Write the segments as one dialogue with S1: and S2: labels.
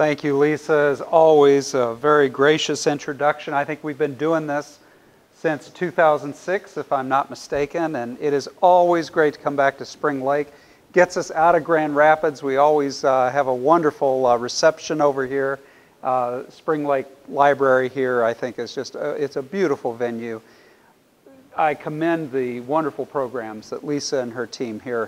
S1: Thank you, Lisa. As always, a very gracious introduction. I think we've been doing this since 2006, if I'm not mistaken, and it is always great to come back to Spring Lake. Gets us out of Grand Rapids. We always have a wonderful reception over here. Spring Lake Library here, I think, is just, it's a beautiful venue. I commend the wonderful programs that Lisa and her team here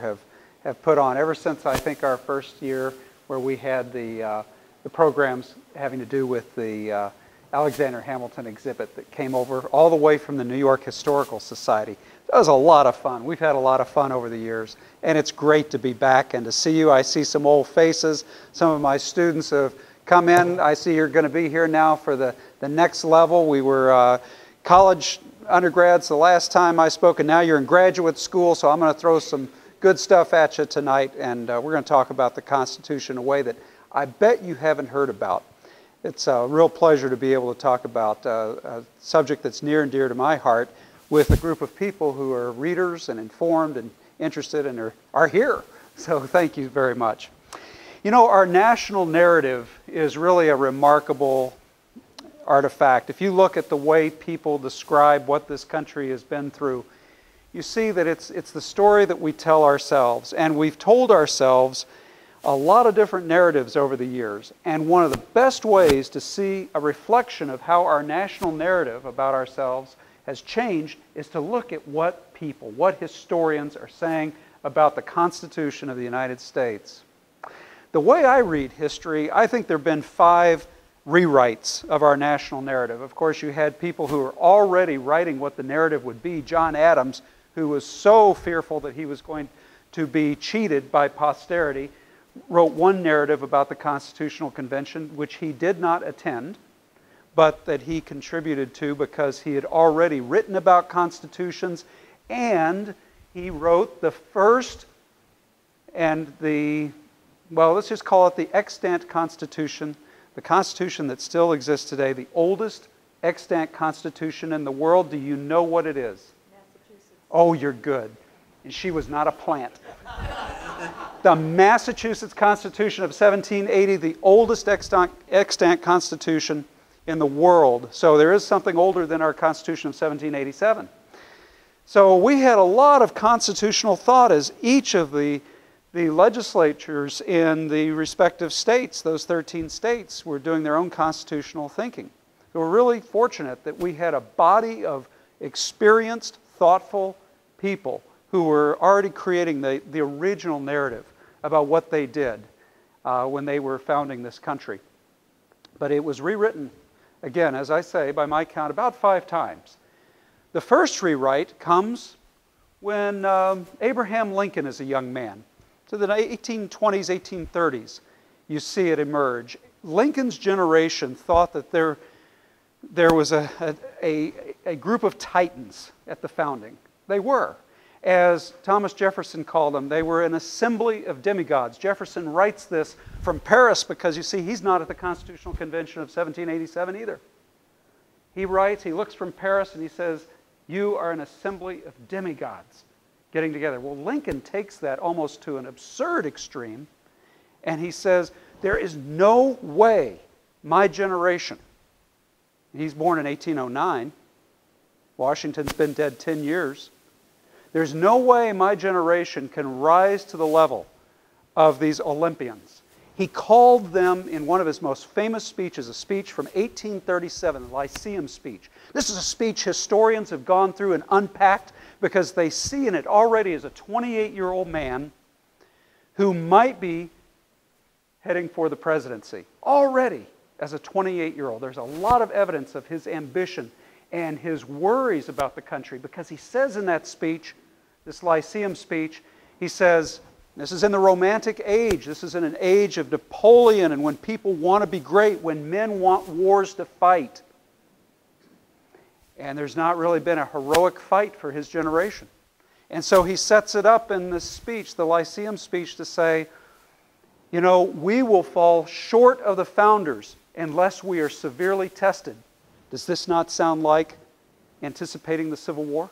S1: have put on ever since, I think, our first year where we had the programs having to do with the Alexander Hamilton exhibit that came over all the way from the New York Historical Society. That was a lot of fun. We've had a lot of fun over the years, and it's great to be back and to see you. I see some old faces. Some of my students have come in. I see you're going to be here now for the next level. We were college undergrads the last time I spoke, and now you're in graduate school, so I'm going to throw some good stuff at you tonight, and we're going to talk about the Constitution in a way that I bet you haven't heard about. It's a real pleasure to be able to talk about a subject that's near and dear to my heart with a group of people who are readers and informed and interested and are here. So thank you very much. You know, our national narrative is really a remarkable artifact. If you look at the way people describe what this country has been through, you see that it's the story that we tell ourselves. And we've told ourselves a lot of different narratives over the years. And one of the best ways to see a reflection of how our national narrative about ourselves has changed is to look at what people, what historians are saying about the Constitution of the United States. The way I read history, I think there have been 5 rewrites of our national narrative. Of course, you had people who were already writing what the narrative would be. John Adams, who was so fearful that he was going to be cheated by posterity, wrote one narrative about the Constitutional Convention, which he did not attend, but that he contributed to because he had already written about constitutions, and he wrote the first and well, let's just call it the extant Constitution, the Constitution that still exists today, the oldest extant Constitution in the world. Do you know what it is?
S2: Massachusetts.
S1: Oh, you're good. And she was not a plant. The Massachusetts Constitution of 1780, the oldest extant Constitution in the world. So there is something older than our Constitution of 1787. So we had a lot of constitutional thought as each of the legislatures in the respective states, those 13 states, were doing their own constitutional thinking. So we're really fortunate that we had a body of experienced, thoughtful people who were already creating the original narrative about what they did when they were founding this country. But it was rewritten, again, as I say, by my count, about 5 times. The first rewrite comes when Abraham Lincoln is a young man. So the 1820s, 1830s, you see it emerge. Lincoln's generation thought that there was a group of titans at the founding. They were. As Thomas Jefferson called them, they were an assembly of demigods. Jefferson writes this from Paris because, you see, he's not at the Constitutional Convention of 1787 either. He writes, he looks from Paris and he says, you are an assembly of demigods getting together. Well, Lincoln takes that almost to an absurd extreme, and he says, there is no way my generation, he's born in 1809, Washington's been dead 10 years, there's no way my generation can rise to the level of these Olympians. He called them, in one of his most famous speeches, a speech from 1837, the Thelyceum Speech. This is a speech historians have gone through and unpacked because they see in it already as a 28-year-old man who might be heading for the presidency. Already as a 28-year-old. There's a lot of evidence of his ambition and his worries about the country, because he says in that speech, this Thelyceum Speech, he says, this is in the Romantic age, this is in an age of Napoleon and when people want to be great, when men want wars to fight. And there's not really been a heroic fight for his generation. And so he sets it up in this speech, the Thelyceum Speech, to say, you know, we will fall short of the founders unless we are severely tested. Does this not sound like anticipating the Civil War?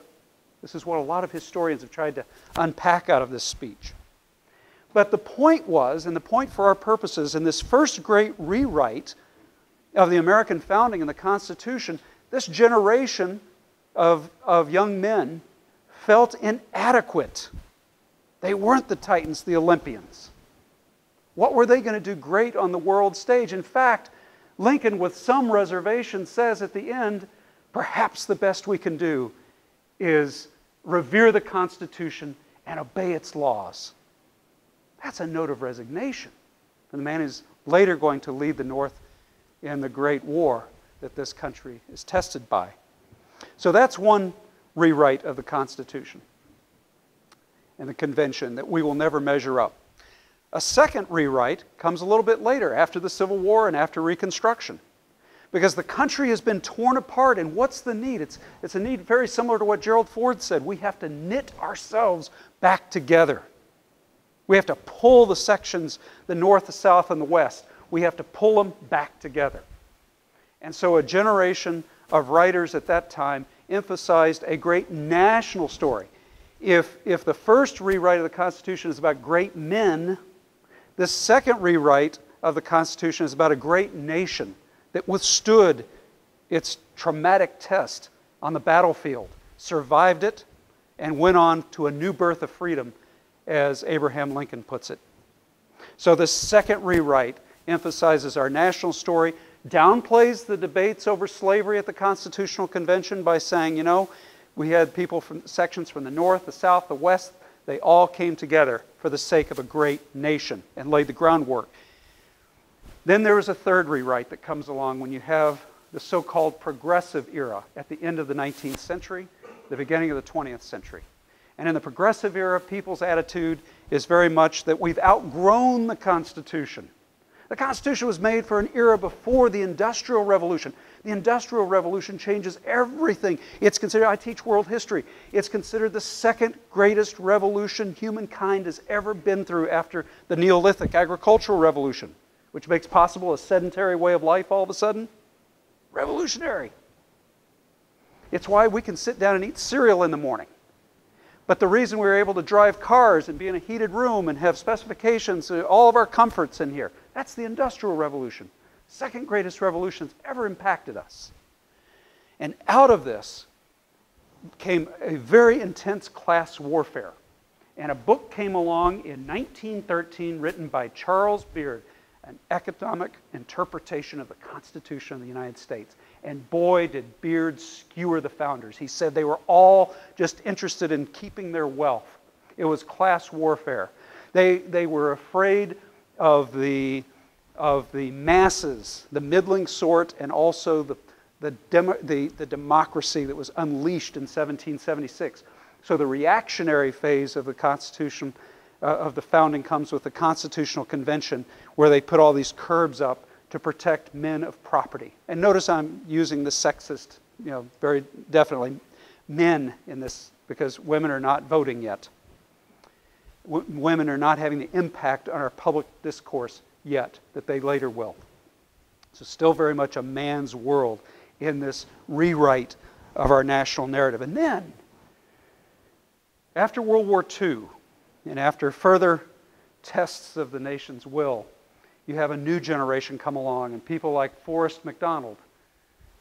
S1: This is what a lot of historians have tried to unpack out of this speech. But the point was, and the point for our purposes, in this first great rewrite of the American founding and the Constitution, this generation of young men felt inadequate. They weren't the Titans, the Olympians. What were they going to do great on the world stage? In fact, Lincoln, with some reservation, says at the end, perhaps the best we can do is revere the Constitution and obey its laws. That's a note of resignation. And the man who's later going to lead the North in the Great War that this country is tested by. So that's one rewrite of the Constitution and the Convention that we will never measure up. A second rewrite comes a little bit later, after the Civil War and after Reconstruction. Because the country has been torn apart, and what's the need? It's a need very similar to what Gerald Ford said. We have to knit ourselves back together. We have to pull the sections, the North, the South, and the West. We have to pull them back together. And so a generation of writers at that time emphasized a great national story. If the first rewrite of the Constitution is about great men, this second rewrite of the Constitution is about a great nation that withstood its traumatic test on the battlefield, survived it, and went on to a new birth of freedom, as Abraham Lincoln puts it. So this second rewrite emphasizes our national story, downplays the debates over slavery at the Constitutional Convention by saying, you know, we had people from sections from the North, the South, the West. They all came together for the sake of a great nation and laid the groundwork. Then there was a third rewrite that comes along when you have the so-called progressive era at the end of the 19th century, the beginning of the 20th century. And in the progressive era, people's attitude is very much that we've outgrown the Constitution. The Constitution was made for an era before the Industrial Revolution. The Industrial Revolution changes everything. It's considered, I teach world history, it's considered the second greatest revolution humankind has ever been through after the Neolithic agricultural revolution, which makes possible a sedentary way of life all of a sudden. Revolutionary. It's why we can sit down and eat cereal in the morning. But the reason we were able to drive cars and be in a heated room and have specifications, all of our comforts in here, that's the Industrial Revolution. Second greatest revolution that's ever impacted us. And out of this came a very intense class warfare. And a book came along in 1913 written by Charles Beard, an economic interpretation of the Constitution of the United States. And boy, did Beard skewer the founders. He said they were all just interested in keeping their wealth. It was class warfare. They were afraid of the masses, the middling sort, and also the democracy that was unleashed in 1776. So the reactionary phase of the Constitution, of the founding, comes with the Constitutional Convention, where they put all these curbs up to protect men of property. And notice I'm using the sexist, very definitely, men in this, because women are not voting yet. Women are not having the impact on our public discourse yet that they later will. So still very much a man's world in this rewrite of our national narrative. And then, after World War II, and after further tests of the nation's will, you have a new generation come along, and people like Forrest MacDonald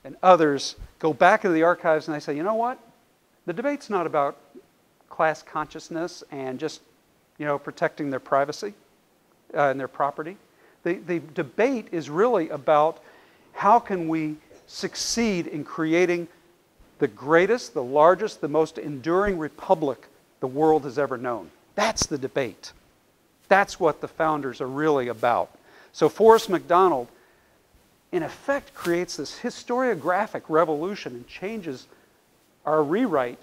S1: and others go back into the archives and they say, you know what? The debate's not about class consciousness and just, protecting their privacy and their property. The debate is really about how can we succeed in creating the greatest, the largest, the most enduring republic the world has ever known. That's the debate. That's what the founders are really about. So Forrest MacDonald, in effect, creates this historiographic revolution and changes our rewrite.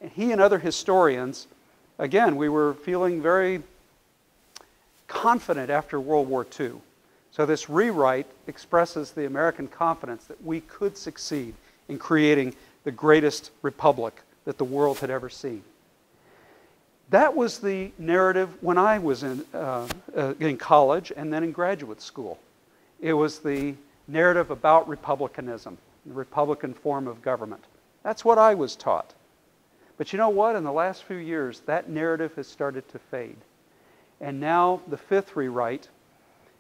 S1: And he and other historians, again, we were feeling very confident after World War II. So this rewrite expresses the American confidence that we could succeed in creating the greatest republic that the world had ever seen. That was the narrative when I was in college and then in graduate school. It was the narrative about republicanism, the Republican form of government. That's what I was taught. But you know what? In the last few years, that narrative has started to fade. And now the fifth rewrite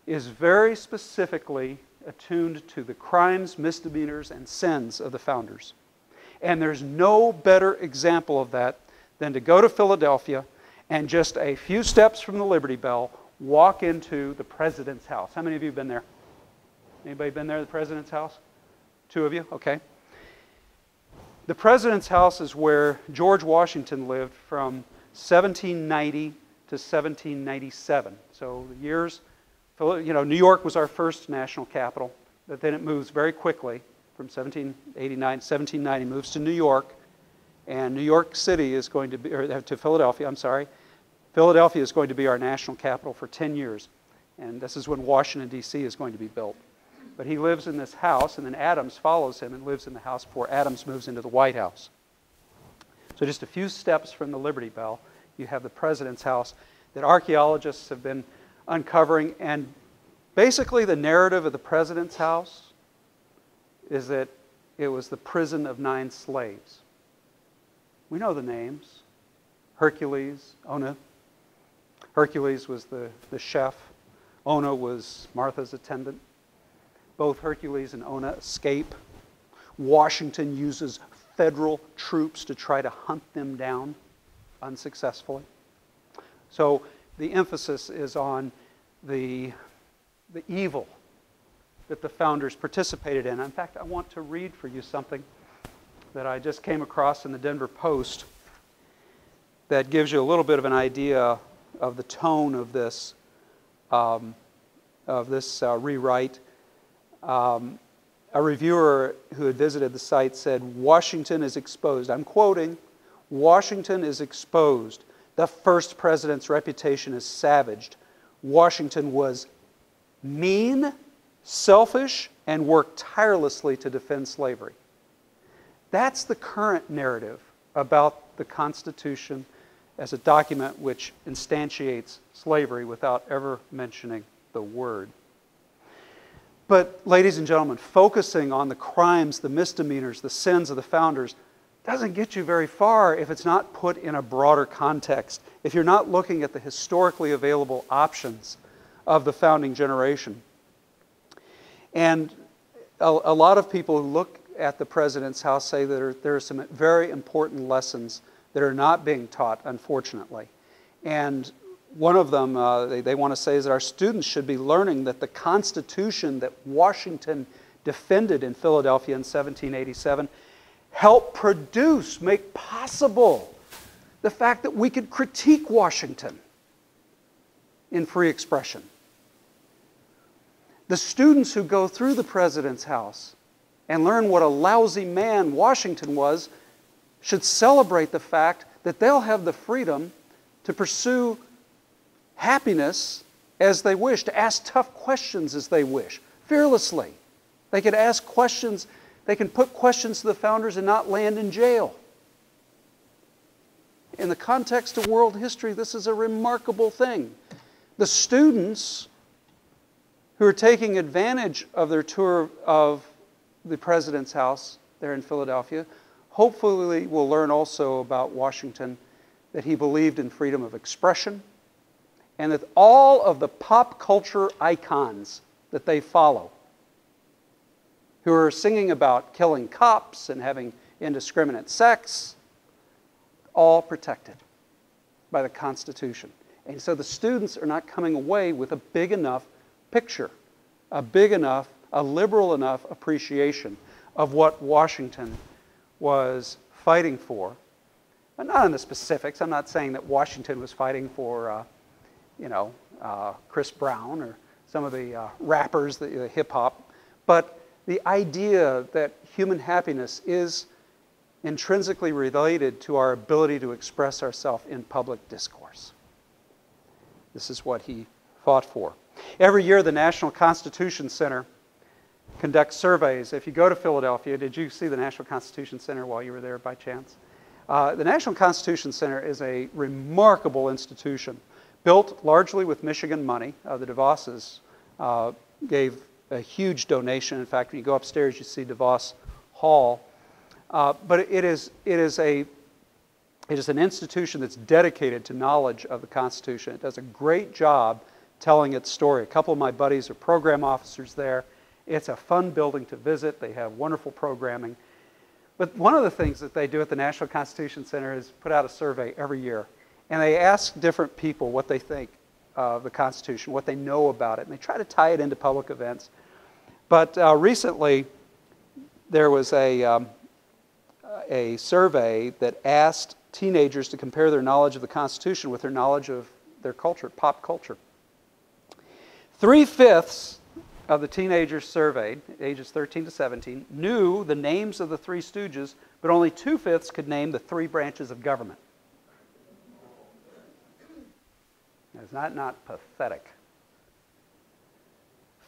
S1: is very specifically attuned to the crimes, misdemeanors, and sins of the founders. And there's no better example of that than to go to Philadelphia and just a few steps from the Liberty Bell, walk into the President's house. How many of you have been there? Anybody been there, the President's house? Two of you? Okay. The President's house is where George Washington lived from 1790 to 1797. So the years, New York was our first national capital, but then it moves very quickly from 1789 to 1790, moves to New York, and New York City is going to be, or to Philadelphia, I'm sorry. Philadelphia is going to be our national capital for 10 years, and this is when Washington, D.C. is going to be built. But he lives in this house, and then Adams follows him and lives in the house before Adams moves into the White House. So just a few steps from the Liberty Bell, you have the President's house that archaeologists have been uncovering. And basically the narrative of the President's house is that it was the prison of 9 slaves. We know the names. Hercules, Ona. Hercules was the chef. Ona was Martha's attendant. Both Hercules and Ona escape. Washington uses federal troops to try to hunt them down unsuccessfully. So the emphasis is on the evil that the founders participated in. In fact, I want to read for you something that I just came across in the Denver Post that gives you a little bit of an idea of the tone of this rewrite. A reviewer who had visited the site said, "Washington is exposed." I'm quoting, "Washington is exposed. The first president's reputation is savaged. Washington was mean, selfish, and worked tirelessly to defend slavery." That's the current narrative about the Constitution as a document which instantiates slavery without ever mentioning the word. But, ladies and gentlemen, focusing on the crimes, the misdemeanors, the sins of the founders doesn't get you very far if it's not put in a broader context, if you're not looking at the historically available options of the founding generation. And a lot of people who look at the President's house say that there are some very important lessons that are not being taught, unfortunately. And one of them they want to say is that our students should be learning that the Constitution that Washington defended in Philadelphia in 1787 helped produce, make possible the fact that we could critique Washington in free expression. The students who go through the President's house and learn what a lousy man Washington was should celebrate the fact that they'll have the freedom to pursue happiness as they wish, to ask tough questions as they wish, fearlessly. They could ask questions, they can put questions to the founders and not land in jail. In the context of world history, this is a remarkable thing. The students who are taking advantage of their tour of the President's house there in Philadelphia hopefully will learn also about Washington, that he believed in freedom of expression, and that all of the pop culture icons that they follow, who are singing about killing cops and having indiscriminate sex, all protected by the Constitution. And so the students are not coming away with a big enough picture, a liberal enough appreciation of what Washington was fighting for. But not in the specifics. I'm not saying that Washington was fighting for Chris Brown or some of the rappers, the hip-hop, but the idea that human happiness is intrinsically related to our ability to express ourselves in public discourse. This is what he fought for. Every year, the National Constitution Center conducts surveys. If you go to Philadelphia, did you see the National Constitution Center while you were there by chance? The National Constitution Center is a remarkable institution, built largely with Michigan money. The DeVosses gave a huge donation. In fact, when you go upstairs, you see DeVos Hall. But it is a It is an institution that's dedicated to knowledge of the Constitution. It does a great job telling its story. A couple of my buddies are program officers there. It's a fun building to visit. They have wonderful programming. But one of the things that they do at the National Constitution Center is put out a survey every year. And they ask different people what they think of the Constitution, what they know about it. And they try to tie it into public events. But recently, there was a survey that asked teenagers to compare their knowledge of the Constitution with their knowledge of their culture, pop culture. 3/5 of the teenagers surveyed, ages 13 to 17, knew the names of the Three Stooges, but only 2/5 could name the 3 branches of government. Is that not pathetic?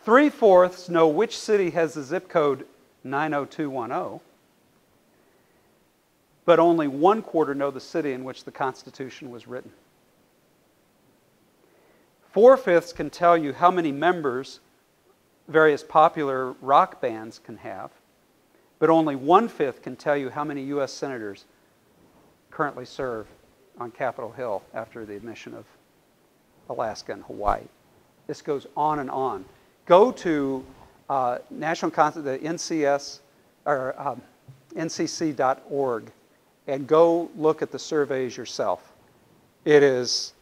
S1: 3/4 know which city has the zip code 90210, but only 1/4 know the city in which the Constitution was written. 4/5 can tell you how many members various popular rock bands can have, but only 1/5 can tell you how many U.S. senators currently serve on Capitol Hill after the admission of Alaska and Hawaii. This goes on and on. Go to the NCS or ncc.org and go look at the surveys yourself. It is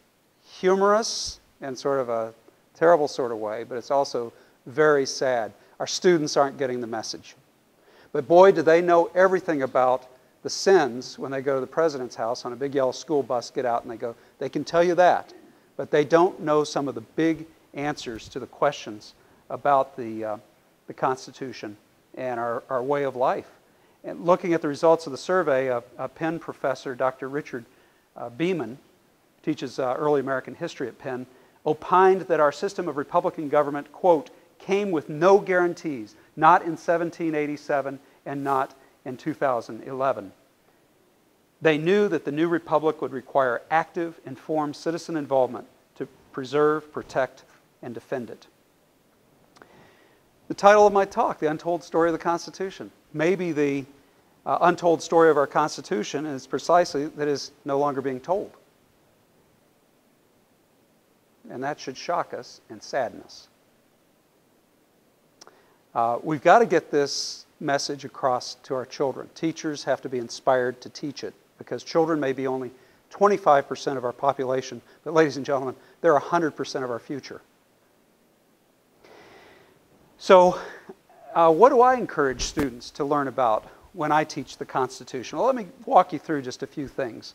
S1: humorous in sort of a terrible sort of way, but it's also very sad. Our students aren't getting the message. But boy, do they know everything about the sins when they go to the president's house on a big yellow school bus, get out and they go, they can tell you that. But they don't know some of the big answers to the questions about the Constitution and our way of life. And looking at the results of the survey, a Penn professor, Dr. Richard Beeman, teaches early American history at Penn, opined that our system of Republican government, quote, came with no guarantees, not in 1787 and not in 2011. They knew that the new republic would require active, informed citizen involvement to preserve, protect, and defend it. The title of my talk, The Untold Story of the Constitution. Maybe the untold story of our Constitution is precisely that is no longer being told. And that should shock us and sadden us. We've got to get this message across to our children. Teachers have to be inspired to teach it, because children may be only 25% of our population, but ladies and gentlemen, they're 100% of our future. So, what do I encourage students to learn about when I teach the Constitution? Well, let me walk you through just a few things.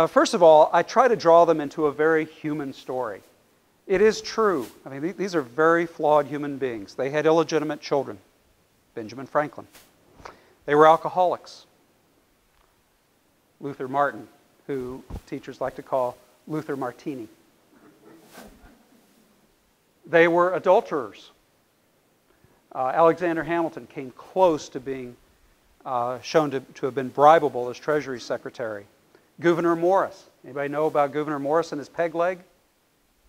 S1: First of all, I try to draw them into a very human story. It is true. I mean, these are very flawed human beings. They had illegitimate children. Benjamin Franklin. They were alcoholics. Luther Martin, who teachers like to call Luther Martini. They were adulterers. Alexander Hamilton came close to being shown to have been bribable as Treasury Secretary. Gouverneur Morris. Anybody know about Gouverneur Morris and his peg leg?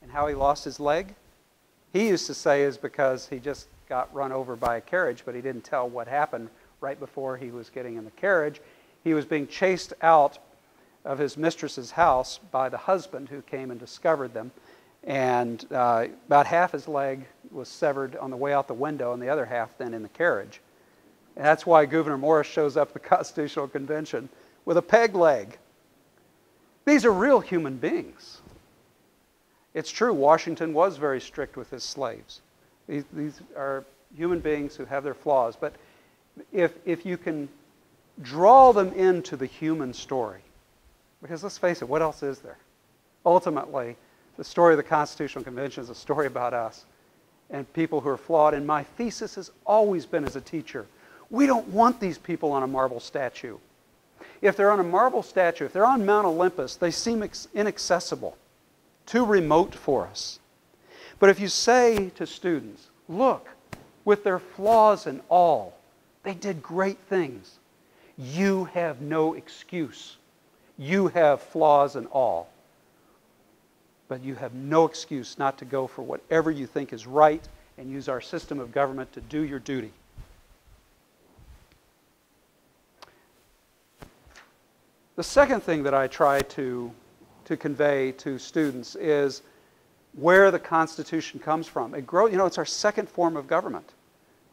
S1: And how he lost his leg? He used to say is because he just got run over by a carriage, but he didn't tell what happened right before he was getting in the carriage. He was being chased out of his mistress's house by the husband, who came and discovered them. And about half his leg was severed on the way out the window, and the other half then in the carriage. And that's why Gouverneur Morris shows up at the Constitutional Convention with a peg leg. These are real human beings. It's true, Washington was very strict with his slaves. These are human beings who have their flaws. But if you can draw them into the human story, because let's face it, what else is there? Ultimately, the story of the Constitutional Convention is a story about us and people who are flawed. And my thesis has always been as a teacher, we don't want these people on a marble statue. If they're on a marble statue, if they're on Mount Olympus, they seem inaccessible, too remote for us. But if you say to students, look, with their flaws and all, they did great things. You have no excuse. You have flaws and all. But you have no excuse not to go for whatever you think is right and use our system of government to do your duty. The The second thing that I try to convey to students is where the Constitution comes from. It's our second form of government.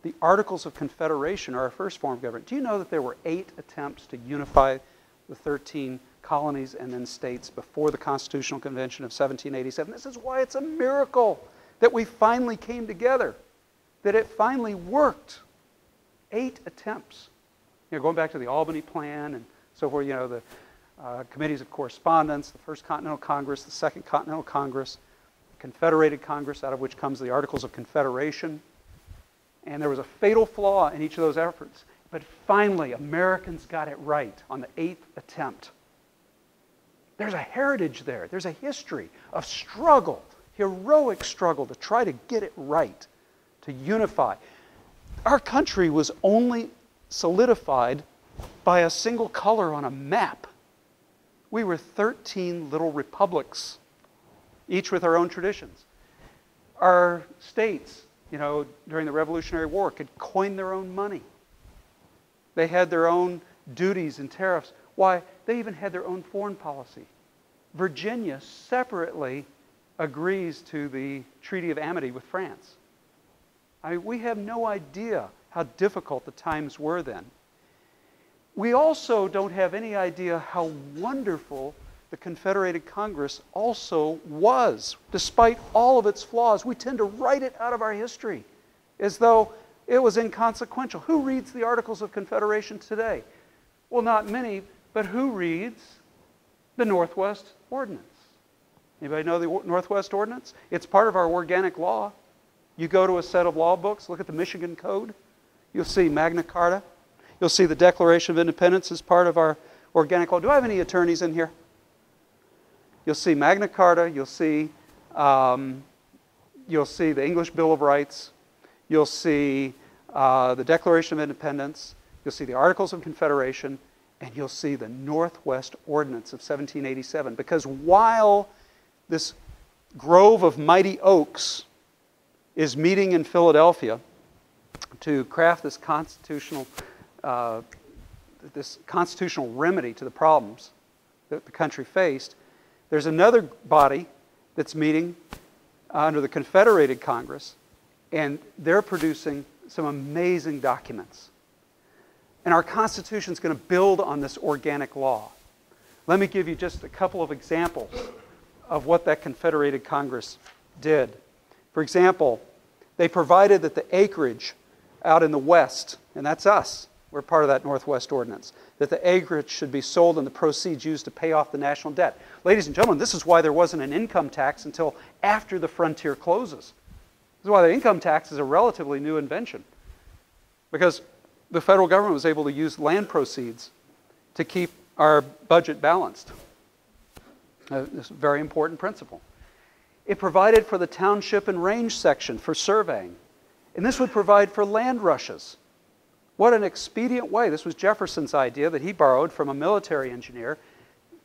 S1: The Articles of Confederation are our first form of government. Do you know that there were 8 attempts to unify the 13 colonies and then states before the Constitutional Convention of 1787? This is why it's a miracle that we finally came together, that it finally worked. 8 attempts. Going back to the Albany Plan and so forth, the committees of correspondence, the First Continental Congress, the Second Continental Congress, the Confederated Congress, out of which comes the Articles of Confederation. And there was a fatal flaw in each of those efforts. But finally, Americans got it right on the 8th attempt. There's a heritage there. There's a history of struggle, heroic struggle to try to get it right, to unify. Our country was only solidified by a single color on a map. We were 13 little republics, each with our own traditions. Our states, during the Revolutionary War, could coin their own money. They had their own duties and tariffs. Why? They even had their own foreign policy. Virginia separately agrees to the Treaty of Amity with France. We have no idea how difficult the times were then. We also don't have any idea how wonderful the Confederated Congress also was. Despite all of its flaws, we tend to write it out of our history as though it was inconsequential. Who reads the Articles of Confederation today? Well, not many, but who reads the Northwest Ordinance? Anybody know the Northwest Ordinance? It's part of our organic law. You go to a set of law books, look at the Michigan Code, you'll see Magna Carta. You'll see the Declaration of Independence as part of our organic law. Do I have any attorneys in here? You'll see Magna Carta. You'll see the English Bill of Rights. You'll see the Declaration of Independence. You'll see the Articles of Confederation. And you'll see the Northwest Ordinance of 1787. Because while this grove of mighty oaks is meeting in Philadelphia to craft this constitutional remedy to the problems that the country faced, there's another body that's meeting under the Confederated Congress, and they're producing some amazing documents. And our Constitution is going to build on this organic law. Let me give you just a couple of examples of what that Confederated Congress did. For example, they provided that the acreage out in the West, and that's us, we're part of that Northwest Ordinance, that the acreage should be sold and the proceeds used to pay off the national debt. Ladies and gentlemen, this is why there wasn't an income tax until after the frontier closes. This is why the income tax is a relatively new invention. Because the federal government was able to use land proceeds to keep our budget balanced. This is a very important principle. It provided for the township and range section for surveying. And this would provide for land rushes. What an expedient way. This was Jefferson's idea that he borrowed from a military engineer.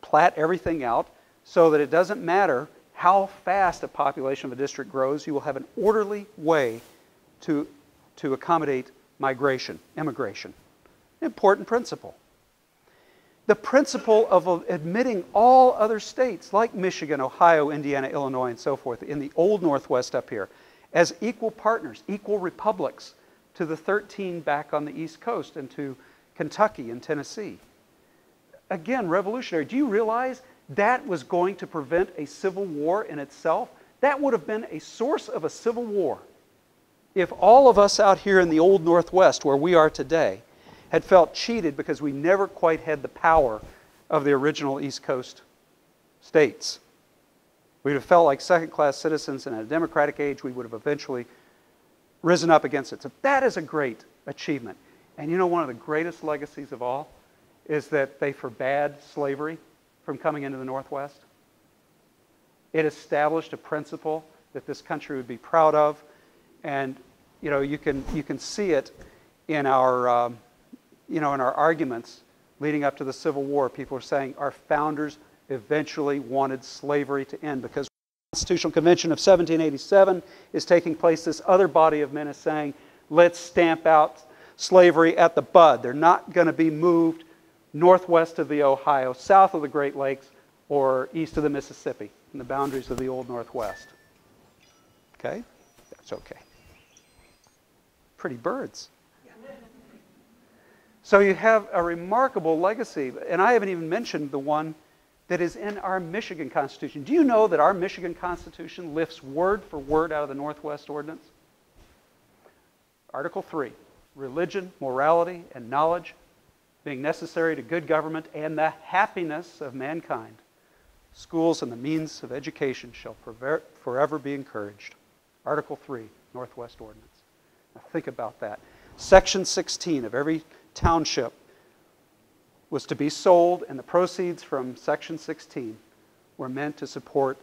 S1: Plat everything out so that it doesn't matter how fast a population of a district grows, you will have an orderly way to accommodate migration, immigration. Important principle. The principle of admitting all other states like Michigan, Ohio, Indiana, Illinois, and so forth in the old Northwest up here as equal partners, equal republics to the 13 back on the East Coast and to Kentucky and Tennessee. Again, revolutionary. Do you realize that was going to prevent a civil war in itself? That would have been a source of a civil war if all of us out here in the old Northwest, where we are today, had felt cheated because we never quite had the power of the original East Coast states. We would have felt like second-class citizens, and in a democratic age, we would have eventually risen up against it. So that is a great achievement. And you know, one of the greatest legacies of all is that they forbade slavery from coming into the Northwest. It established a principle that this country would be proud of. And you know, you can see it in our in our arguments leading up to the Civil War. People are saying our founders eventually wanted slavery to end because the Constitutional Convention of 1787 is taking place. This other body of men is saying, let's stamp out slavery at the bud. They're not going to be moved northwest of the Ohio, south of the Great Lakes, or east of the Mississippi, in the boundaries of the Old Northwest. Okay? That's okay. Pretty birds. So you have a remarkable legacy, and I haven't even mentioned the one that is in our Michigan Constitution. Do you know that our Michigan Constitution lifts word for word out of the Northwest Ordinance? Article 3, religion, morality, and knowledge being necessary to good government and the happiness of mankind. Schools and the means of education shall forever be encouraged. Article 3, Northwest Ordinance. Now think about that. Section 16 of every township was to be sold, and the proceeds from Section 16 were meant to support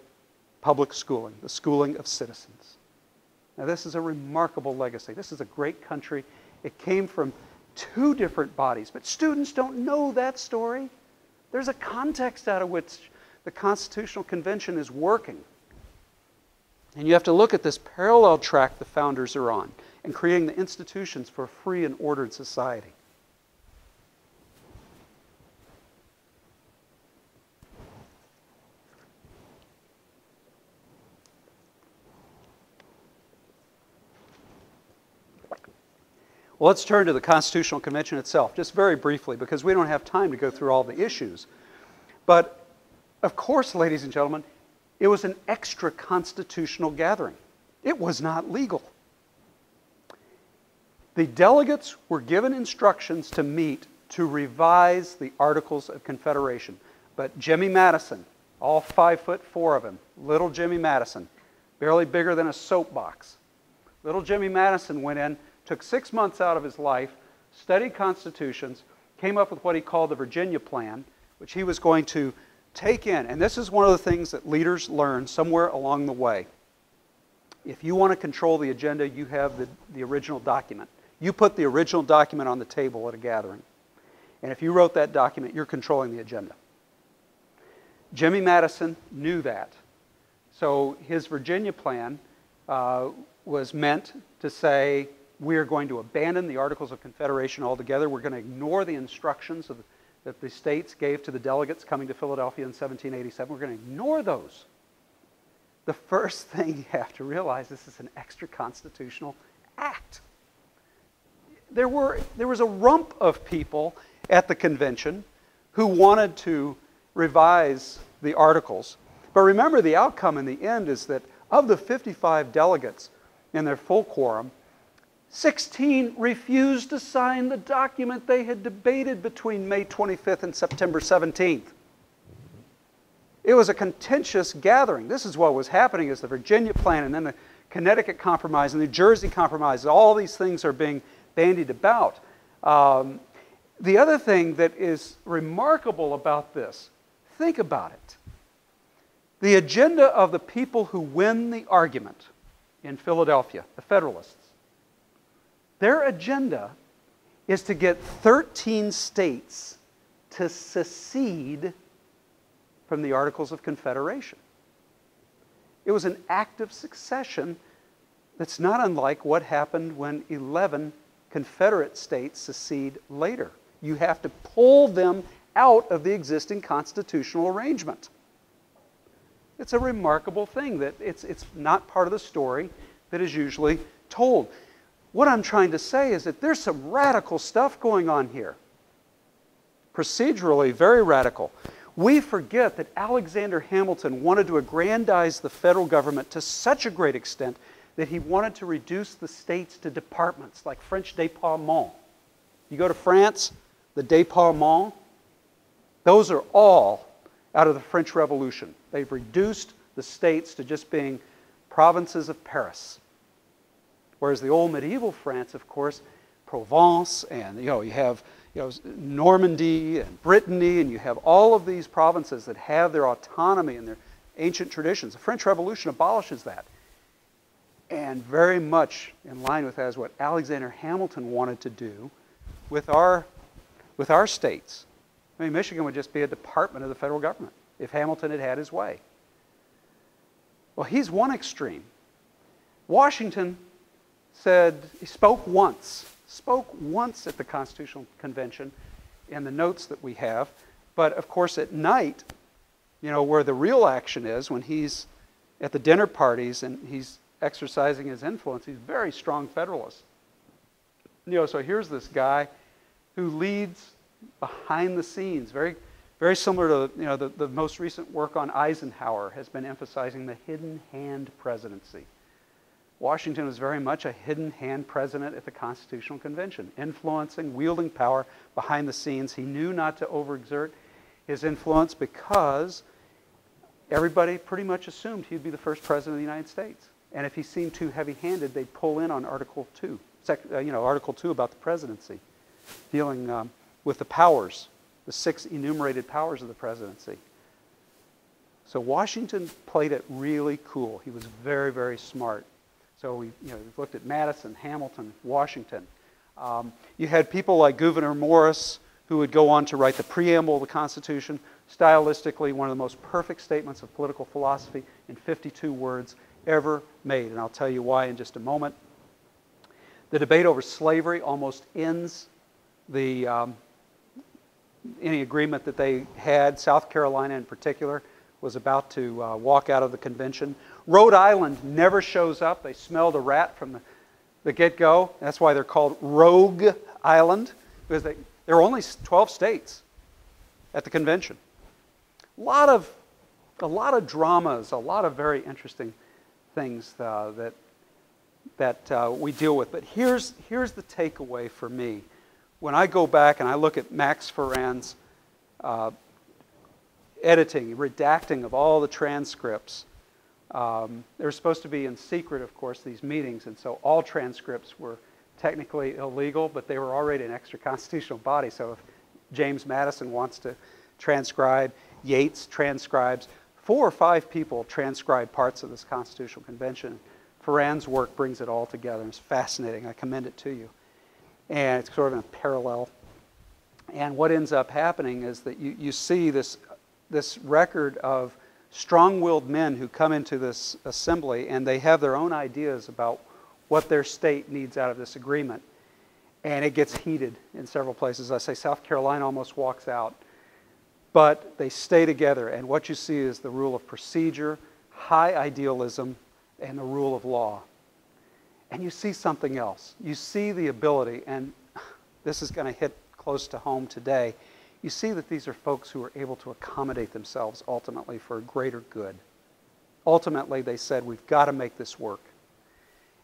S1: public schooling, the schooling of citizens. Now this is a remarkable legacy. This is a great country. It came from two different bodies, but students don't know that story. There's a context out of which the Constitutional Convention is working. And you have to look at this parallel track the founders are on in creating the institutions for a free and ordered society. Well, let's turn to the Constitutional Convention itself, just very briefly, because we don't have time to go through all the issues. But, of course, ladies and gentlemen, it was an extra-constitutional gathering. It was not legal. The delegates were given instructions to meet to revise the Articles of Confederation. But Jimmy Madison, all 5'4" of him, little Jimmy Madison, barely bigger than a soapbox. Little Jimmy Madison went in, took 6 months out of his life, studied constitutions, came up with what he called the Virginia Plan, which he was going to take in. And this is one of the things that leaders learn somewhere along the way. If you want to control the agenda, you have the original document. You put the original document on the table at a gathering. And if you wrote that document, you're controlling the agenda. Jimmy Madison knew that. So his Virginia Plan was meant to say, we're going to abandon the Articles of Confederation altogether. We're going to ignore the instructions that the states gave to the delegates coming to Philadelphia in 1787. We're going to ignore those. The first thing you have to realize, this is an extra-constitutional act. There was a rump of people at the convention who wanted to revise the Articles. But remember, the outcome in the end is that of the 55 delegates in their full quorum, 16 refused to sign the document they had debated between May 25th and September 17th. It was a contentious gathering. This is what was happening is the Virginia Plan and then the Connecticut Compromise and the New Jersey Compromise. All these things are being bandied about. The other thing that is remarkable about this, think about it. The agenda of the people who win the argument in Philadelphia, the Federalists, their agenda is to get 13 states to secede from the Articles of Confederation. It was an act of succession that's not unlike what happened when 11 Confederate states secede later. You have to pull them out of the existing constitutional arrangement. It's a remarkable thing that it's not part of the story that is usually told. What I'm trying to say is that there's some radical stuff going on here. Procedurally, very radical. We forget that Alexander Hamilton wanted to aggrandize the federal government to such a great extent that he wanted to reduce the states to departments, like French départements. You go to France, the départements, those are all out of the French Revolution. They've reduced the states to just being provinces of Paris. Whereas the old medieval France, of course, Provence, and you have Normandy and Brittany, and you have all of these provinces that have their autonomy and their ancient traditions. The French Revolution abolishes that. And very much in line with that is what Alexander Hamilton wanted to do with our states. I mean, Michigan would just be a department of the federal government if Hamilton had had his way. Well, he's one extreme. Washington spoke once at the Constitutional Convention in the notes that we have. But of course at night, you know, where the real action is, when he's at the dinner parties and he's exercising his influence, he's a very strong Federalist. You know, so here's this guy who leads behind the scenes, very, very similar to, you know, the most recent work on Eisenhower has been emphasizing the hidden hand presidency. Washington was very much a hidden hand president at the Constitutional Convention, influencing, wielding power behind the scenes. He knew not to overexert his influence because everybody pretty much assumed he'd be the first president of the United States. And if he seemed too heavy-handed, they'd pull in on Article 2, Article 2 about the presidency, dealing with the powers, the 6 enumerated powers of the presidency. So Washington played it really cool. He was very, very smart. So we've looked at Madison, Hamilton, Washington. You had people like Gouverneur Morris, who would go on to write the Preamble of the Constitution, stylistically one of the most perfect statements of political philosophy in 52 words ever made. And I'll tell you why in just a moment. The debate over slavery almost ends any agreement that they had. South Carolina in particular was about to walk out of the convention. Rhode Island never shows up. They smelled a rat from the get-go. That's why they're called Rogue Island, because there were only 12 states at the convention. A lot of dramas, a lot of very interesting things that we deal with. But here's the takeaway for me. When I go back and I look at Max Ferrand's editing, redacting of all the transcripts, they're supposed to be in secret, of course, these meetings, and so all transcripts were technically illegal, but they were already an extra-constitutional body. So if James Madison wants to transcribe, Yates transcribes, 4 or 5 people transcribe parts of this Constitutional Convention. Ferrand's work brings it all together. It's fascinating. I commend it to you. And it's sort of in a parallel. And what ends up happening is that you see this record of strong-willed men who come into this assembly and they have their own ideas about what their state needs out of this agreement. And it gets heated in several places. I say South Carolina almost walks out. But they stay together, and what you see is the rule of procedure, high idealism, and the rule of law. And you see something else. You see the ability, and this is going to hit close to home today, you see that these are folks who are able to accommodate themselves ultimately for a greater good. Ultimately, they said, we've got to make this work.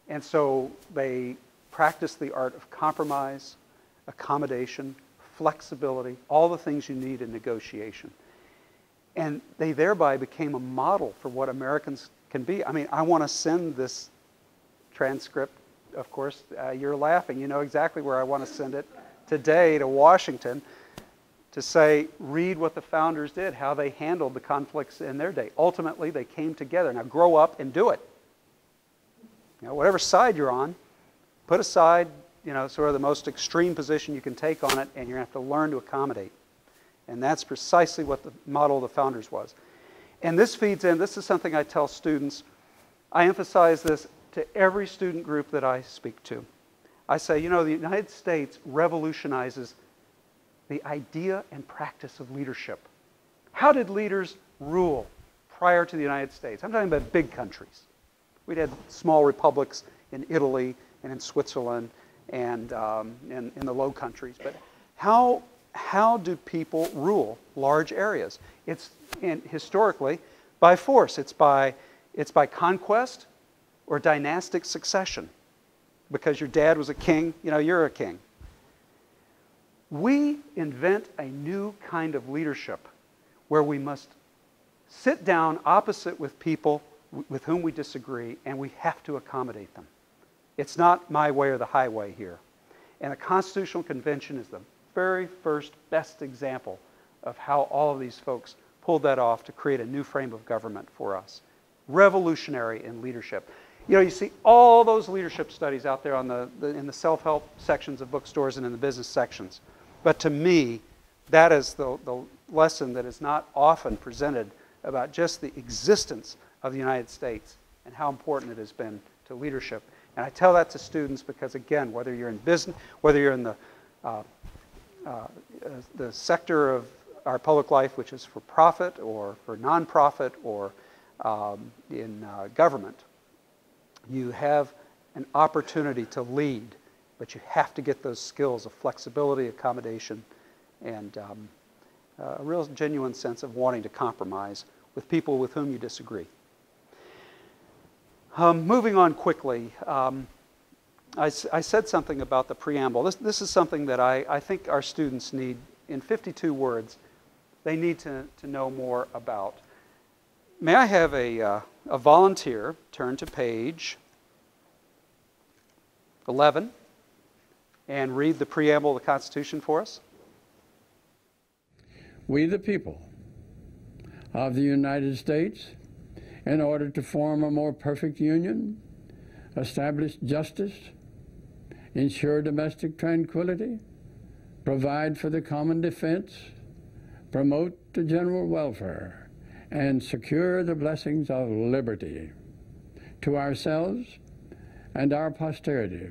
S1: And so they practiced the art of compromise, accommodation, flexibility, all the things you need in negotiation. And they thereby became a model for what Americans can be. I mean, I want to send this transcript, of course, you're laughing, you know exactly where I want to send it today to Washington to say, read what the founders did, how they handled the conflicts in their day. Ultimately, they came together. Now grow up and do it. You know, whatever side you're on, put aside, you know, sort of the most extreme position you can take on it, and you're going to have to learn to accommodate. And that's precisely what the model of the founders was. And this feeds in, this is something I tell students. I emphasize this to every student group that I speak to. I say, you know, the United States revolutionizes the idea and practice of leadership. How did leaders rule prior to the United States? I'm talking about big countries. We'd had small republics in Italy and in Switzerland and in the Low Countries. But how do people rule large areas? It's historically by force. It's by conquest or dynastic succession. Because your dad was a king, you know, you're a king. We invent a new kind of leadership where we must sit down opposite with people with whom we disagree, and we have to accommodate them. It's not my way or the highway here. And the Constitutional Convention is the very first best example of how all of these folks pulled that off to create a new frame of government for us. Revolutionary in leadership. You know, you see all those leadership studies out there on in the self-help sections of bookstores and in the business sections. But to me, that is the lesson that is not often presented about just the existence of the United States and how important it has been to leadership. And I tell that to students because, again, whether you're in business, whether you're in the the sector of our public life which is for profit or for nonprofit or in government, you have an opportunity to lead, but you have to get those skills of flexibility, accommodation, and a real genuine sense of wanting to compromise with people with whom you disagree. Moving on quickly, I said something about the preamble. This is something that I think our students need. In 52 words, they need to know more about. May I have a volunteer turn to page 11 and read the preamble of the Constitution for us?
S2: We, the people of the United States, in order to form a more perfect union, establish justice, ensure domestic tranquility, provide for the common defense, promote the general welfare, and secure the blessings of liberty to ourselves and our posterity,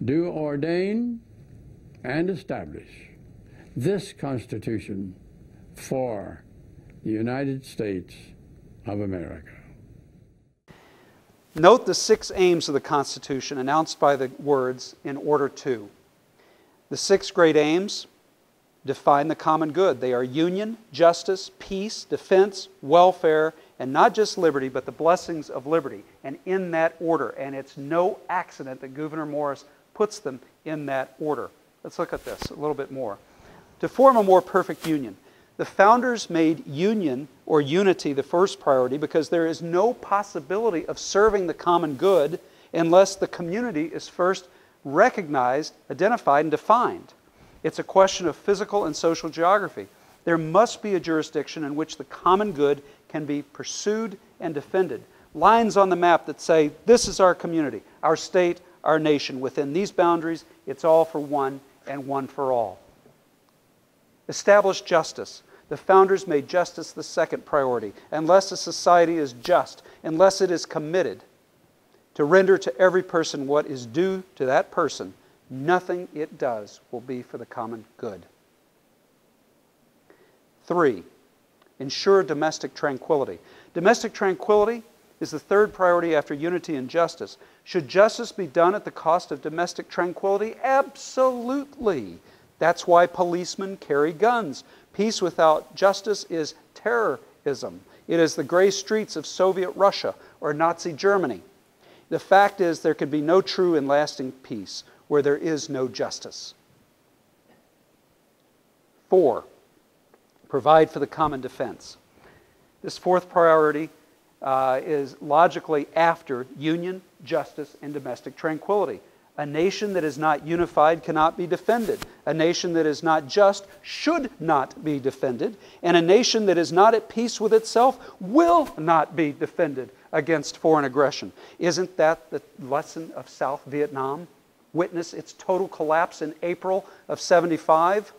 S2: do ordain and establish this Constitution for the United States of America.
S1: Note the 6 aims of the Constitution announced by the words "in order to." The 6 great aims define the common good. They are union, justice, peace, defense, welfare, and not just liberty, but the blessings of liberty, and in that order. And it's no accident that Gouverneur Morris puts them in that order. Let's look at this a little bit more. To form a more perfect union. The founders made union or unity the first priority because there is no possibility of serving the common good unless the community is first recognized, identified, and defined. It's a question of physical and social geography. There must be a jurisdiction in which the common good can be pursued and defended. Lines on the map that say, this is our community, our state, our nation. Within these boundaries, it's all for one and one for all. Establish justice. The founders made justice the second priority. Unless a society is just, unless it is committed to render to every person what is due to that person, nothing it does will be for the common good. 3, ensure domestic tranquility. Domestic tranquility is the third priority after unity and justice. Should justice be done at the cost of domestic tranquility? Absolutely. That's why policemen carry guns. Peace without justice is terrorism. It is the gray streets of Soviet Russia or Nazi Germany. The fact is there can be no true and lasting peace where there is no justice. 4, provide for the common defense. This fourth priority is logically after union, justice, and domestic tranquility. A nation that is not unified cannot be defended. A nation that is not just should not be defended. And a nation that is not at peace with itself will not be defended against foreign aggression. Isn't that the lesson of South Vietnam? Witness its total collapse in April of '75.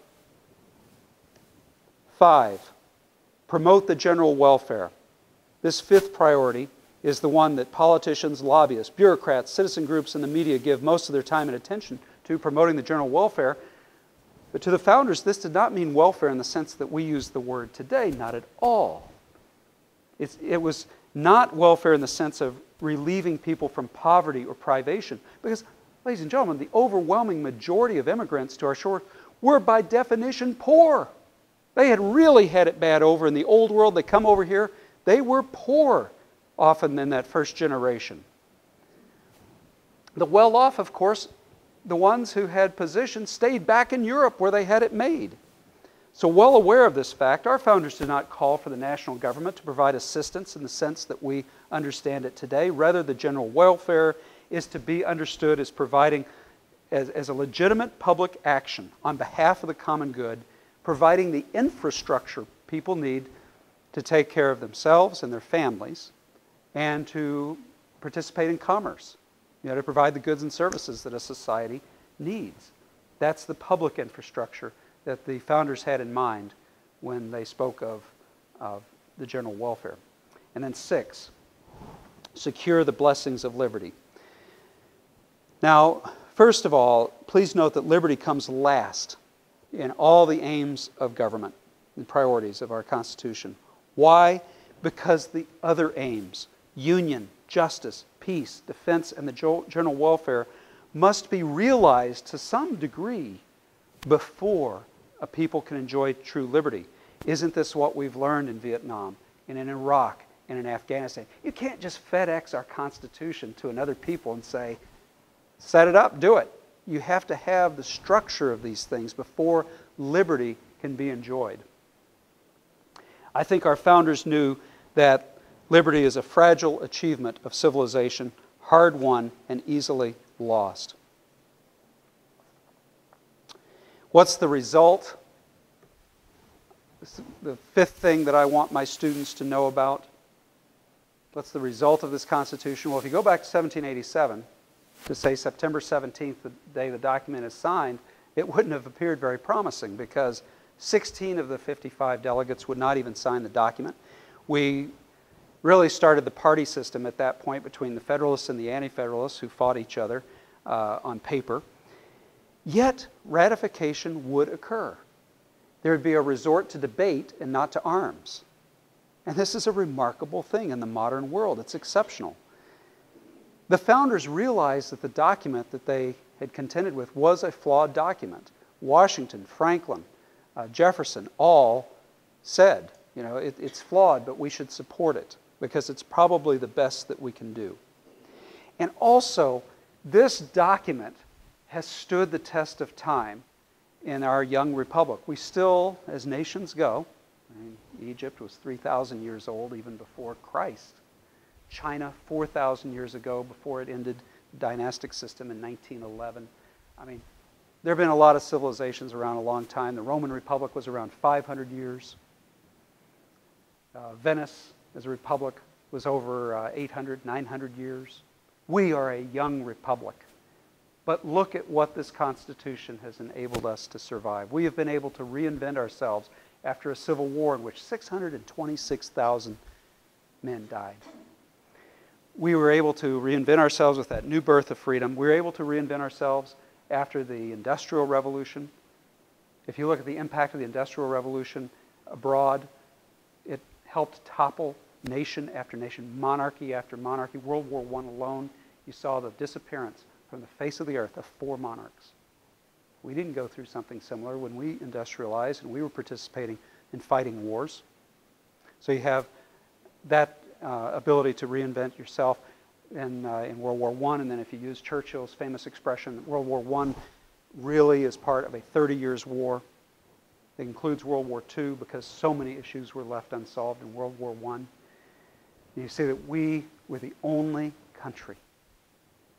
S1: 5, promote the general welfare. This fifth priority is the one that politicians, lobbyists, bureaucrats, citizen groups, and the media give most of their time and attention to, promoting the general welfare. But to the founders, this did not mean welfare in the sense that we use the word today, not at all. It was not welfare in the sense of relieving people from poverty or privation, because, ladies and gentlemen, the overwhelming majority of immigrants to our shore were by definition poor. They had really had it bad over in the old world. They come over here, they were poor often in that first generation. The well-off, of course, the ones who had positions stayed back in Europe where they had it made. So well aware of this fact, our founders did not call for the national government to provide assistance in the sense that we understand it today. Rather, the general welfare is to be understood as providing, as a legitimate public action on behalf of the common good, providing the infrastructure people need to take care of themselves and their families, and to participate in commerce, to provide the goods and services that a society needs. That's the public infrastructure that the founders had in mind when they spoke of the general welfare. And then 6, secure the blessings of liberty. Now, first of all, please note that liberty comes last in all the aims of government and priorities of our Constitution. Why? Because the other aims, union, justice, peace, defense, and the general welfare, must be realized to some degree before a people can enjoy true liberty. Isn't this what we've learned in Vietnam and in Iraq and in Afghanistan? You can't just FedEx our Constitution to another people and say, set it up, do it. You have to have the structure of these things before liberty can be enjoyed. I think our founders knew that liberty is a fragile achievement of civilization, hard won and easily lost. What's the result? This is the fifth thing that I want my students to know about. What's the result of this Constitution? Well, if you go back to 1787, to say September 17th, the day the document is signed, it wouldn't have appeared very promising because 16 of the 55 delegates would not even sign the document. We really started the party system at that point between the Federalists and the Anti-Federalists who fought each other on paper. Yet, ratification would occur. There would be a resort to debate and not to arms. And this is a remarkable thing in the modern world. It's exceptional. The founders realized that the document that they had contended with was a flawed document. Washington, Franklin, Jefferson all said, you know, it's flawed, but we should support it because it's probably the best that we can do. And also, this document has stood the test of time in our young republic. We still, as nations go, I mean, Egypt was 3,000 years old even before Christ. China, 4,000 years ago before it ended the dynastic system in 1911. I mean, there have been a lot of civilizations around a long time. The Roman Republic was around 500 years. Venice, as a republic, was over 800, 900 years. We are a young republic. But look at what this Constitution has enabled us to survive. We have been able to reinvent ourselves after a civil war in which 626,000 men died. We were able to reinvent ourselves with that new birth of freedom. We were able to reinvent ourselves after the Industrial Revolution. If you look at the impact of the Industrial Revolution abroad, it helped topple nation after nation, monarchy after monarchy. World War I alone, you saw the disappearance from the face of the earth of 4 monarchs. We didn't go through something similar when we industrialized and we were participating in fighting wars. So you have that ability to reinvent yourself in World War I, and then if you use Churchill's famous expression, World War I really is part of a 30 years war. It includes World War II because so many issues were left unsolved in World War I. And you see that we were the only country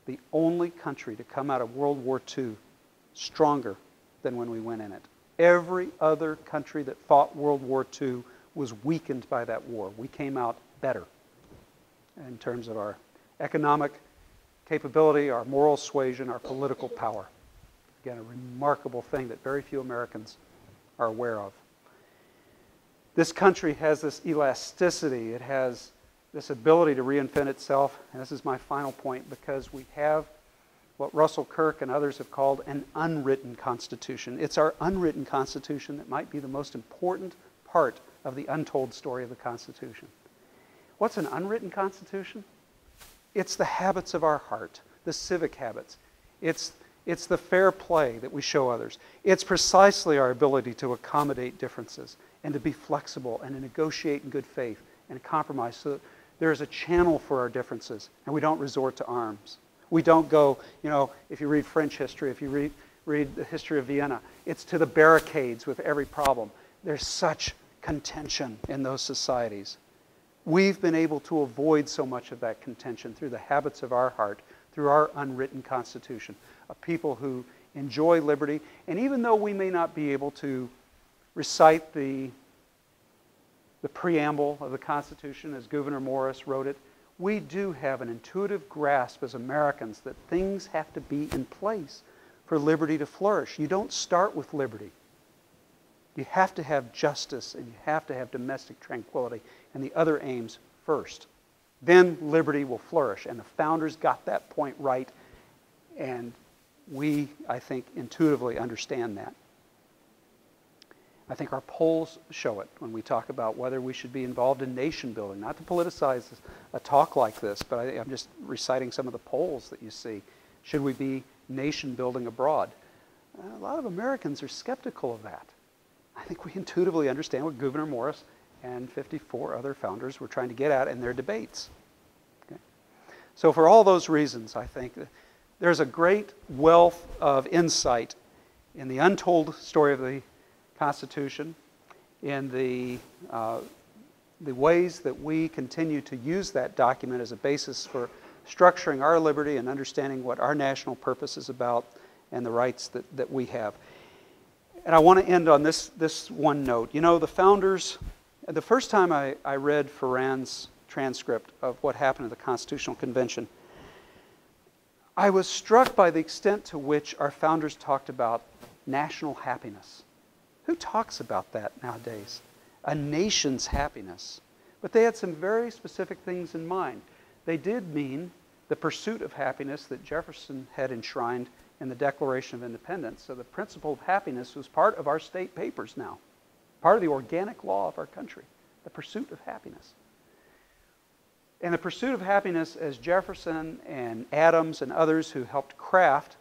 S1: to come out of World War II stronger than when we went in it. Every other country that fought World War II was weakened by that war. We came out better in terms of our economic capability, our moral suasion, our political power. Again, a remarkable thing that very few Americans are aware of. This country has this elasticity. It has this ability to reinvent itself. And this is my final point, because we have what Russell Kirk and others have called an unwritten Constitution. It's our unwritten Constitution that might be the most important part of the untold story of the Constitution. What's an unwritten Constitution? It's the habits of our heart, the civic habits. It's the fair play that we show others. It's precisely our ability to accommodate differences and to be flexible and to negotiate in good faith and compromise so that there is a channel for our differences and we don't resort to arms. We don't go, you know, if you read French history, if you read the history of Vienna, it's to the barricades with every problem. There's such contention in those societies. We've been able to avoid so much of that contention through the habits of our heart, through our unwritten Constitution, a people who enjoy liberty. And even though we may not be able to recite the preamble of the Constitution as Gouverneur Morris wrote it, we do have an intuitive grasp as Americans that things have to be in place for liberty to flourish. You don't start with liberty. You have to have justice and you have to have domestic tranquility and the other aims first. Then liberty will flourish. And the founders got that point right, and we, I think, intuitively understand that. I think our polls show it when we talk about whether we should be involved in nation building. Not to politicize a talk like this, but I'm just reciting some of the polls that you see. Should we be nation building abroad? A lot of Americans are skeptical of that. I think we intuitively understand what Gouverneur Morris and 54 other founders were trying to get at in their debates. Okay? So for all those reasons, I think there's a great wealth of insight in the untold story of the Constitution, in the ways that we continue to use that document as a basis for structuring our liberty and understanding what our national purpose is about and the rights that we have. And I want to end on this one note. You know, the founders, the first time I read Ferrand's transcript of what happened at the Constitutional Convention, I was struck by the extent to which our founders talked about national happiness. Who talks about that nowadays? A nation's happiness. But they had some very specific things in mind. They did mean the pursuit of happiness that Jefferson had enshrined in the Declaration of Independence. So the principle of happiness was part of our state papers now, part of the organic law of our country, the pursuit of happiness. And the pursuit of happiness, as Jefferson and Adams and others who helped craft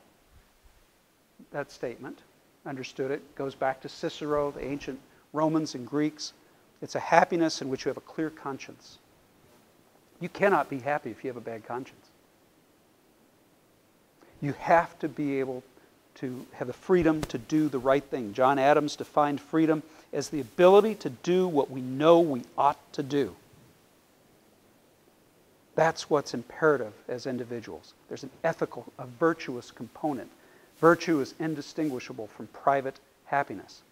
S1: that statement understood it, goes back to Cicero, the ancient Romans and Greeks. It's a happiness in which you have a clear conscience. You cannot be happy if you have a bad conscience. You have to be able to have the freedom to do the right thing. John Adams defined freedom as the ability to do what we know we ought to do. That's what's imperative as individuals. There's an ethical, a virtuous component. Virtue is indistinguishable from private happiness.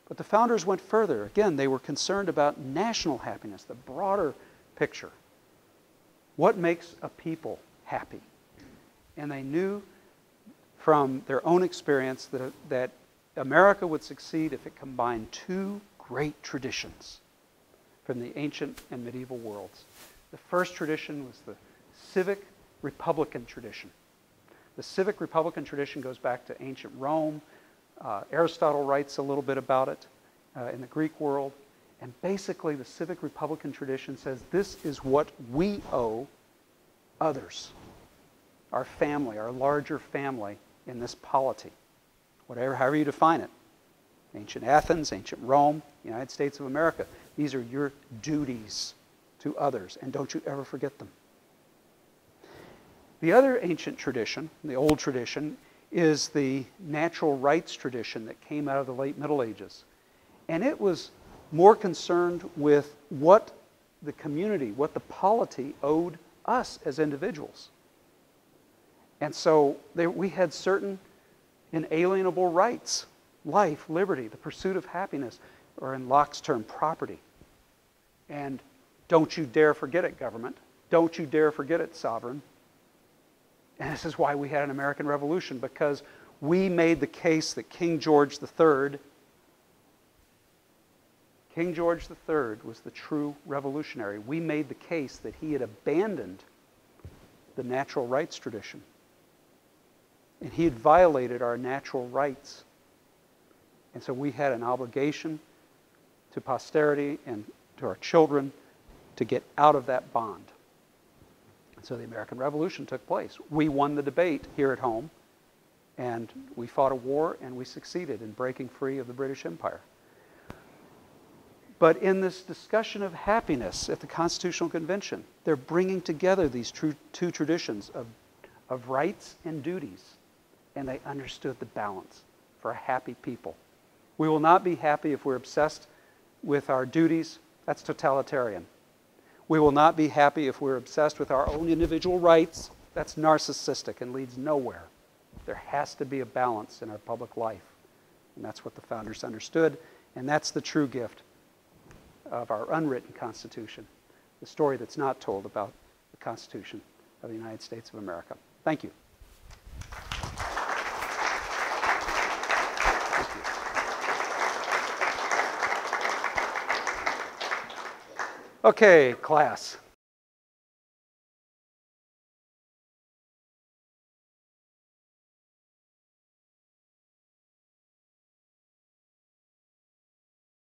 S1: But the founders went further. Again, they were concerned about national happiness, the broader picture. What makes a people happy? And they knew from their own experience that America would succeed if it combined two great traditions from the ancient and medieval worlds. The first tradition was the civic republican tradition. The civic republican tradition goes back to ancient Rome. Aristotle writes a little bit about it in the Greek world. And basically the civic republican tradition says this is what we owe others, our family, our larger family in this polity, however you define it. Ancient Athens, ancient Rome, United States of America. These are your duties to others, and don't you ever forget them. The other ancient tradition, the old tradition, is the natural rights tradition that came out of the late Middle Ages. And it was more concerned with what the community, what the polity owed us as individuals. And so we had certain inalienable rights, life, liberty, the pursuit of happiness, or in Locke's term, property. And don't you dare forget it, government. Don't you dare forget it, sovereign. And this is why we had an American Revolution, because we made the case that King George III was the true revolutionary. We made the case that he had abandoned the natural rights tradition. And he had violated our natural rights. And so we had an obligation to posterity and to our children to get out of that bond. So the American Revolution took place. We won the debate here at home, and we fought a war, and we succeeded in breaking free of the British Empire. But in this discussion of happiness at the Constitutional Convention, they're bringing together these two traditions of rights and duties, and they understood the balance for a happy people. We will not be happy if we're obsessed with our duties. That's totalitarian. We will not be happy if we're obsessed with our own individual rights. That's narcissistic and leads nowhere. There has to be a balance in our public life. And that's what the founders understood. And that's the true gift of our unwritten Constitution, the story that's not told about the Constitution of the United States of America. Thank you. Okay, class.